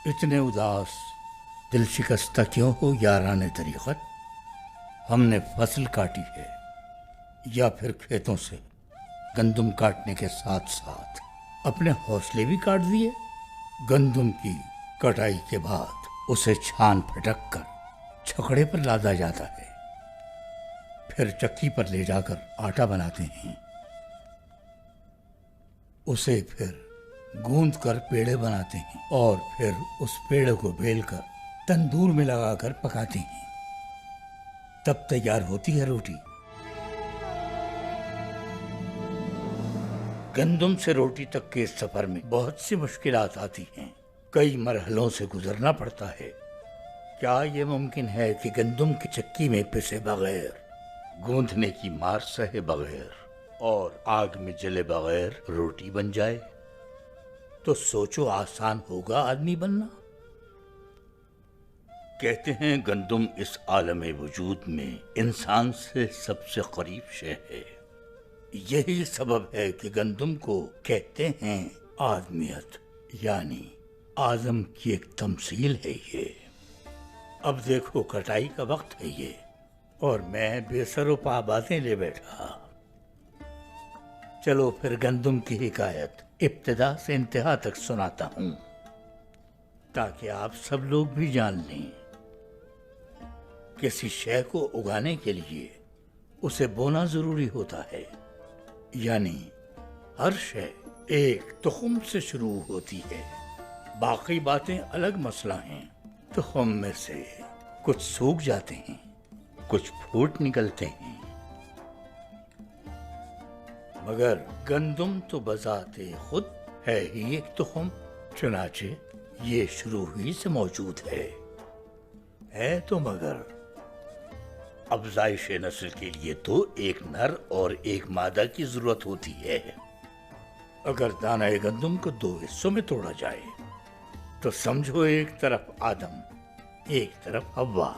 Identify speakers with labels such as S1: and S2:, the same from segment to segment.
S1: اتنے اداس دل شکستہ کیوں ہو یاران طریقت؟ ہم نے فصل کاٹی ہے یا پھر کھیتوں سے گندم کاٹنے کے ساتھ ساتھ اپنے حوصلے بھی کاٹ دیے؟ گندم کی کٹائی کے بعد اسے چھان پھٹک کر چھکڑے پر لادا جاتا ہے، پھر چکی پر لے جا کر آٹا بناتے ہیں، اسے پھر گوندھ کر پیڑے بناتے ہیں اور پھر اس پیڑے کو بیل کر تندور میں لگا کر پکاتے ہیں، تب تیار ہوتی ہے روٹی۔ گندم سے روٹی تک کے سفر میں بہت سی مشکلات آتی ہیں، کئی مرحلوں سے گزرنا پڑتا ہے۔ کیا یہ ممکن ہے کہ گندم کی چکی میں پسے بغیر، گوندھنے کی مار سہے بغیر اور آگ میں جلے بغیر روٹی بن جائے؟ تو سوچو آسان ہوگا آدمی بننا؟ کہتے ہیں گندم اس عالم وجود میں انسان سے سب سے قریب شے ہے۔ یہی سبب ہے کہ گندم کو کہتے ہیں آدمیت، یعنی آدم کی ایک تمثیل ہے یہ۔ اب دیکھو کٹائی کا وقت ہے یہ، اور میں بے سر و پا باتیں لے بیٹھا۔ چلو پھر گندم کی حکایت ابتدا سے انتہا تک سناتا ہوں، تاکہ آپ سب لوگ بھی جان لیں۔ کسی شے کو اگانے کے لیے اسے بونا ضروری ہوتا ہے، یعنی ہر شے ایک تخم سے شروع ہوتی ہے۔ باقی باتیں الگ مسئلہ ہیں۔ تخم میں سے کچھ سوکھ جاتے ہیں، کچھ پھوٹ نکلتے ہیں، مگر گندم تو بذات خود ہے ہی ایک تخم، چنانچہ یہ شروع ہی سے موجود ہے تو مگر افزائش نسل کے لیے تو ایک نر اور ایک مادہ کی ضرورت ہوتی ہے۔ اگر دانہ گندم کو دو حصوں میں توڑا جائے تو سمجھو ایک طرف آدم، ایک طرف حوا،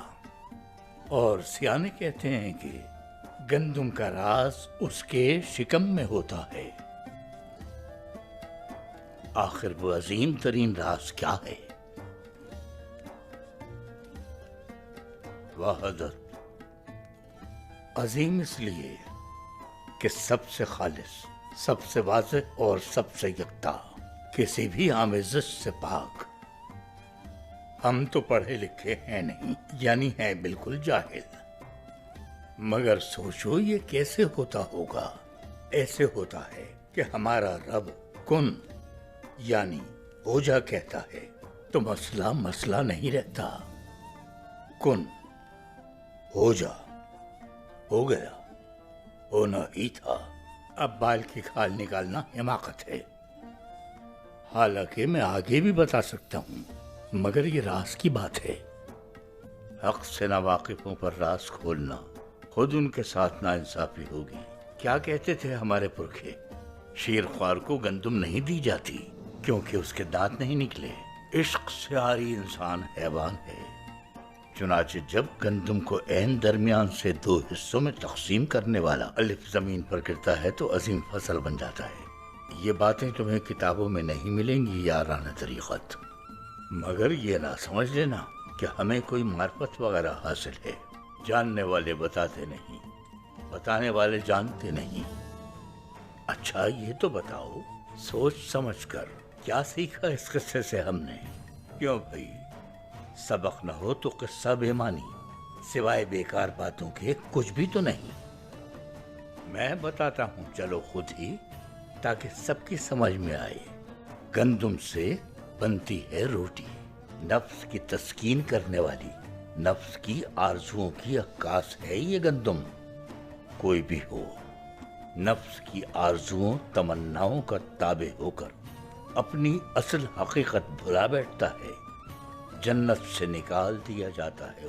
S1: اور سیانے کہتے ہیں کہ گندم کا راز اس کے شکم میں ہوتا ہے۔ آخر وہ عظیم ترین راز کیا ہے؟ وحدت۔ عظیم اس لیے کہ سب سے خالص، سب سے واضح اور سب سے یکتا، کسی بھی آمیزش سے پاک۔ ہم تو پڑھے لکھے ہیں نہیں، یعنی ہیں بالکل جاہل، مگر سوچو یہ کیسے ہوتا ہوگا؟ ایسے ہوتا ہے کہ ہمارا رب کن یعنی ہو جا کہتا ہے تو مسئلہ نہیں رہتا۔ کن ہو جا، ہو گیا، ہونا ہی تھا۔ اب بال کی کھال نکالنا حماقت ہے، حالانکہ میں آگے بھی بتا سکتا ہوں، مگر یہ راز کی بات ہے۔ حق سے ناواقفوں پر راز کھولنا خود ان کے ساتھ ناانصافی ہوگی۔ کیا کہتے تھے ہمارے پرکھے؟ شیر خوار کو گندم نہیں دی جاتی کیونکہ اس کے دانت نہیں نکلے۔ عشق سے عاری انسان حیوان ہے۔ چنانچہ جب گندم کو عین درمیان سے دو حصوں میں تقسیم کرنے والا الف زمین پر گرتا ہے تو عظیم فصل بن جاتا ہے۔ یہ باتیں تمہیں کتابوں میں نہیں ملیں گی یاران طریقت، مگر یہ نہ سمجھ لینا کہ ہمیں کوئی معرفت وغیرہ حاصل ہے۔ جاننے والے بتاتے نہیں، بتانے والے جانتے نہیں۔ اچھا یہ تو بتاؤ، سوچ سمجھ کر کیا سیکھا اس قصے سے ہم نے؟ کیوں بھئی، سبق نہ ہو تو قصہ بے معنی، سوائے بیکار باتوں کے کچھ بھی تو نہیں۔ میں بتاتا ہوں چلو خود ہی، تاکہ سب کی سمجھ میں آئے۔ گندم سے بنتی ہے روٹی، نفس کی تسکین کرنے والی، نفس کی آرزوؤں کی عکاس ہے یہ گندم۔ کوئی بھی ہو، نفس کی آرزوؤں تمناؤں کا تابع ہو کر اپنی اصل حقیقت بھلا بیٹھتا ہے، جنت سے نکال دیا جاتا ہے۔